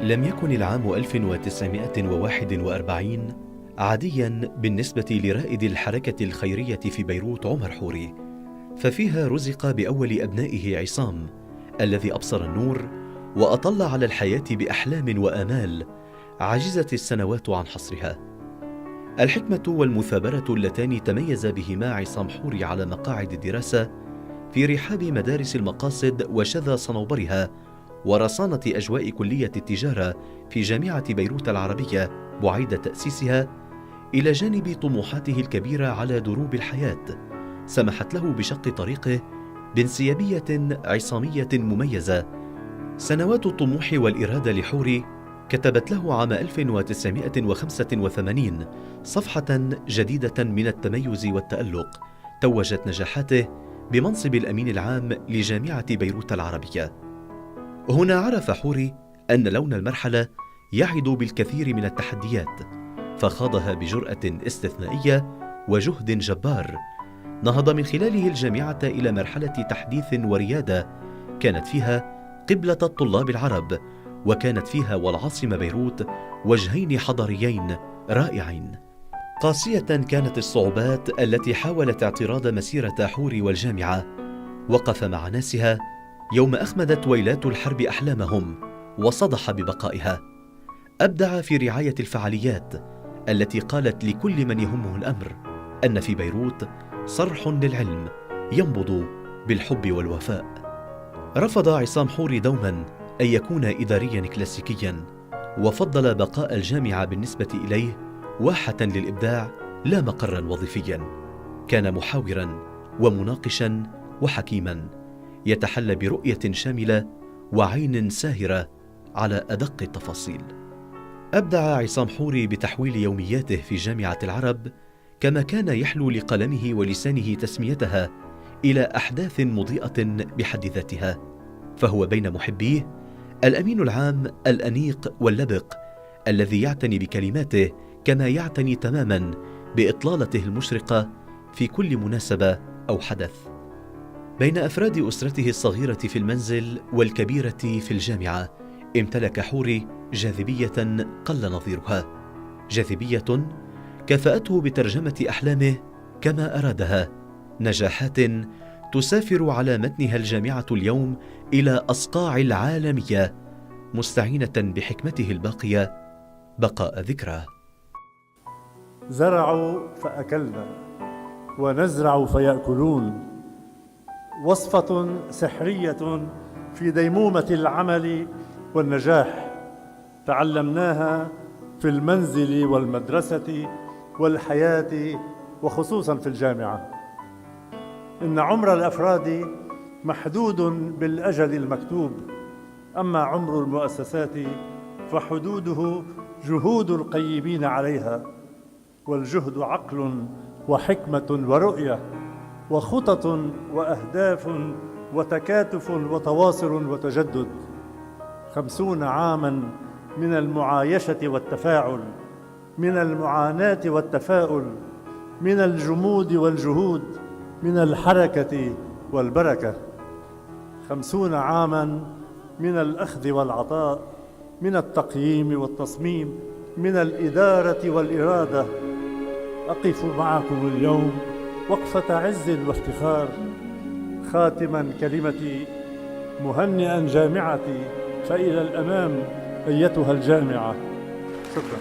لم يكن العام 1941 عادياً بالنسبة لرائد الحركة الخيرية في بيروت عمر حوري، ففيها رزق بأول أبنائه عصام الذي أبصر النور وأطل على الحياة بأحلام وآمال عجزت السنوات عن حصرها. الحكمة والمثابرة اللتان تميز بهما عصام حوري على مقاعد الدراسة في رحاب مدارس المقاصد وشذا صنوبرها ورصانة أجواء كلية التجارة في جامعة بيروت العربية بعيد تأسيسها، إلى جانب طموحاته الكبيرة على دروب الحياة، سمحت له بشق طريقه بانسيابية عصامية مميزة. سنوات الطموح والإرادة لحوري كتبت له عام 1985 صفحة جديدة من التميز والتألق توجت نجاحاته بمنصب الأمين العام لجامعة بيروت العربية. هنا عرف حوري أن لون المرحلة يعد بالكثير من التحديات، فخاضها بجرأة استثنائية وجهد جبار، نهض من خلاله الجامعة إلى مرحلة تحديث وريادة كانت فيها قبلة الطلاب العرب، وكانت فيها والعاصمة بيروت وجهين حضاريين رائعين. قاسية كانت الصعوبات التي حاولت اعتراض مسيرة حوري والجامعة، وقف مع ناسها يوم أخمدت ويلات الحرب أحلامهم وصدح ببقائها. أبدع في رعاية الفعاليات التي قالت لكل من يهمه الأمر أن في بيروت صرح للعلم ينبض بالحب والوفاء. رفض عصام حوري دوما أن يكون إداريا كلاسيكيا، وفضل بقاء الجامعة بالنسبة إليه واحة للإبداع لا مقرا وظيفيا. كان محاورا ومناقشا وحكيما، يتحلى برؤية شاملة وعين ساهرة على أدق التفاصيل. أبدع عصام حوري بتحويل يومياته في جامعة العرب، كما كان يحلو لقلمه ولسانه تسميتها، إلى أحداث مضيئة بحد ذاتها، فهو بين محبيه الأمين العام الأنيق واللبق الذي يعتني بكلماته كما يعتني تماما بإطلالته المشرقة في كل مناسبة أو حدث. بين أفراد أسرته الصغيرة في المنزل والكبيرة في الجامعة، امتلك حوري جاذبية قل نظيرها، جاذبية كفأته بترجمة أحلامه كما أرادها، نجاحات تسافر على متنها الجامعة اليوم إلى أصقاع العالمية، مستعينة بحكمته الباقية بقاء ذكراه. زرعوا فأكلنا ونزرع فيأكلون، وصفة سحرية في ديمومة العمل والنجاح، تعلمناها في المنزل والمدرسة والحياة، وخصوصا في الجامعة. إن عمر الأفراد محدود بالأجل المكتوب، أما عمر المؤسسات فحدوده جهود القيمين عليها، والجهد عقل وحكمة ورؤية وخطط وأهداف وتكاتف وتواصل وتجدد. 50 عاماً من المعايشة والتفاعل، من المعاناة والتفاؤل، من الجمود والجهود، من الحركة والبركة. 50 عاماً من الأخذ والعطاء، من التقييم والتصميم، من الإدارة والإرادة. أقف معكم اليوم وقفة عز وافتخار، خاتماً كلمتي مهنئاً جامعتي، فإلى الأمام أيتها الجامعة. شكراً.